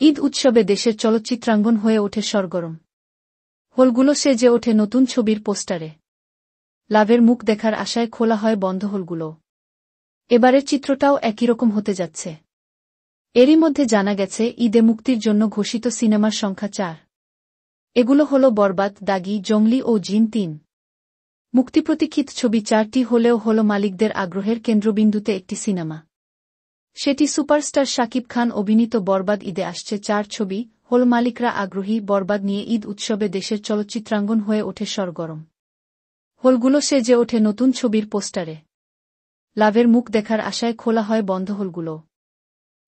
ঈদ উৎসবে দেশের চলচ্চিত্রাঙ্গন হয়ে ওঠে সরগরম। হলগুলো সেজে ওঠে নতুন ছবির পোস্টারে। লাভের মুখ দেখার আশায় খোলা হয় বন্ধ হলগুলো। এবারের চিত্রটাও একই রকম হতে যাচ্ছে। এরই মধ্যে জানা গেছে ঈদে মুক্তির জন্য ঘোষিত সিনেমার সংখ্যা ৪। এগুলো হল বরবাদ, দাগি, জঙ্গলি ও জিন ৩। মুক্তিপ্রতীক্ষিত ছবি ৪টি হলেও হল মালিকদের আগ্রহের কেন্দ্রবিন্দুতে একটি সিনেমা। সেটি সুপারস্টার শাকিব খান অভিনীত বরবাদ। ঈদে আসছে ৪ ছবি, হল মালিকরা আগ্রহী। বরবাদ নিয়ে ঈদ উৎসবে দেশের চলচ্চিত্রাঙ্গন হয়ে ওঠে সরগরম। হলগুলো সেজে ওঠে নতুন ছবির পোস্টারে। লাভের মুখ দেখার আশায় খোলা হয় বন্ধ হলগুলো।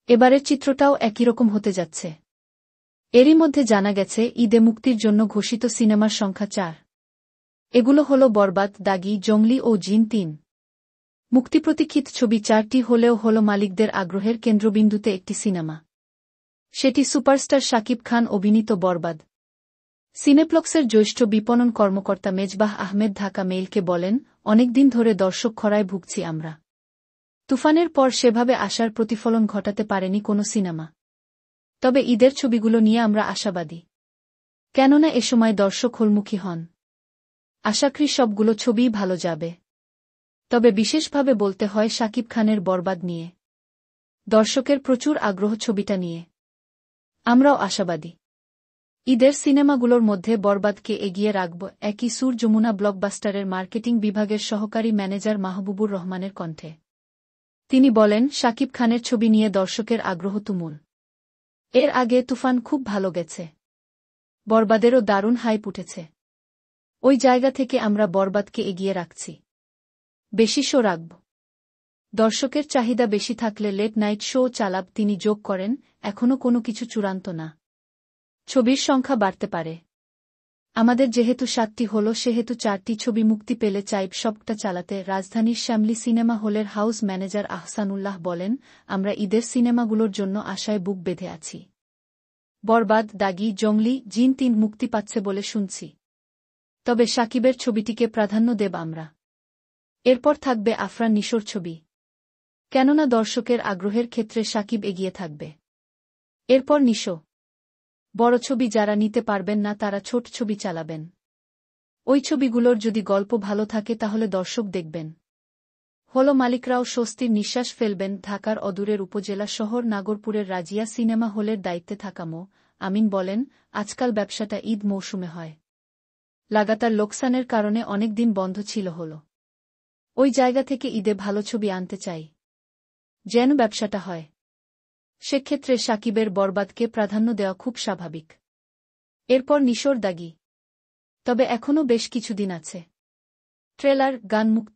এবারের চিত্রটাও একই রকম হতে যাচ্ছে। এরই মধ্যে জানা গেছে ঈদে মুক্তির জন্য ঘোষিত সিনেমার সংখ্যা ৪। এগুলো হল বরবাদ, দাগি, জঙ্গলি ও জিন ৩। মুক্তিপ্রতীক্ষিত ছবি ৪টি হলেও হল মালিকদের আগ্রহের কেন্দ্রবিন্দুতে একটি সিনেমা। সেটি সুপারস্টার শাকিব খান অভিনীত বরবাদ। সিনেপ্লক্সের জ্যেষ্ঠ বিপণন কর্মকর্তা মেজবাহ আহমেদ ঢাকা মেইলকে বলেন, অনেকদিন ধরে দর্শক খরায় ভুগছি আমরা। তুফানের পর সেভাবে আশার প্রতিফলন ঘটাতে পারেনি কোনো সিনেমা। তবে ঈদের ছবিগুলো নিয়ে আমরা আশাবাদী। কেননা এ সময় দর্শক হলমুখী হন। আশাকরি সবগুলো ছবিই ভালো যাবে। তবে বিশেষভাবে বলতে হয় শাকিব খানের বরবাদ নিয়ে। দর্শকের প্রচুর আগ্রহ ছবিটা নিয়ে। আমরাও আশাবাদী। ঈদের সিনেমাগুলোর মধ্যে বরবাদকে এগিয়ে রাখব। একই সুর যমুনা ব্লকবাস্টারের মার্কেটিং বিভাগের সহকারী ম্যানেজার মাহবুবুর রহমানের কণ্ঠে। তিনি বলেন, শাকিব খানের ছবি নিয়ে দর্শকের আগ্রহ তুমুল। এর আগে তুফান খুব ভালো গেছে। বরবাদেরও দারুণ হাইপ উঠেছে। ওই জায়গা থেকে আমরা বরবাদকে এগিয়ে রাখছি। বেশি শো রাখব। দর্শকের চাহিদা বেশি থাকলে লেট নাইট শো চালাব। তিনি যোগ করেন, এখনও কোনো কিছু চূড়ান্ত না। ছবির সংখ্যা বাড়তে পারে। আমাদের যেহেতু ৭টি হল সেহেতু ৪টি ছবি মুক্তি পেলে চাইব সবটা চালাতে। রাজধানীর শ্যামলী সিনেমা হলের হাউস ম্যানেজার আহসানুল্লাহ বলেন, আমরা ঈদের সিনেমাগুলোর জন্য আশায় বুক বেঁধে আছি। বরবাদ, দাগি, জঙ্গলি, জিন ৩ মুক্তি পাচ্ছে বলে শুনছি। তবে শাকিবের ছবিটিকে প্রাধান্য দেব আমরা। এরপর থাকবে আফরান নিশোর ছবি। কেননা দর্শকের আগ্রহের ক্ষেত্রে শাকিব এগিয়ে থাকবে। এরপর নিশো। বড় ছবি যারা নিতে পারবেন না তারা ছোট ছবি চালাবেন। ওই ছবিগুলোর যদি গল্প ভালো থাকে তাহলে দর্শক দেখবেন। হল মালিকরাও স্বস্তির নিঃশ্বাস ফেলবেন। ঢাকার অদূরের উপজেলা শহর নাগরপুরের রাজিয়া সিনেমা হলের দায়িত্বে থাকা মো. আমিন বলেন, আজকাল ব্যবসাটা ঈদ মৌসুমে হয়। লাগাতার লোকসানের কারণে অনেক দিন বন্ধ ছিল হল। ওই জায়গা থেকে ঈদে ভালো ছবি আনতে চাই। যেন ব্যবসাটা হয়। সেক্ষেত্রে শাকিবের বরবাদকে প্রাধান্য দেওয়া খুব স্বাভাবিক। এরপর নিশোর দাগি। তবে এখনও বেশ কিছুদিন আছে। ট্রেলার, গান মুক্তি।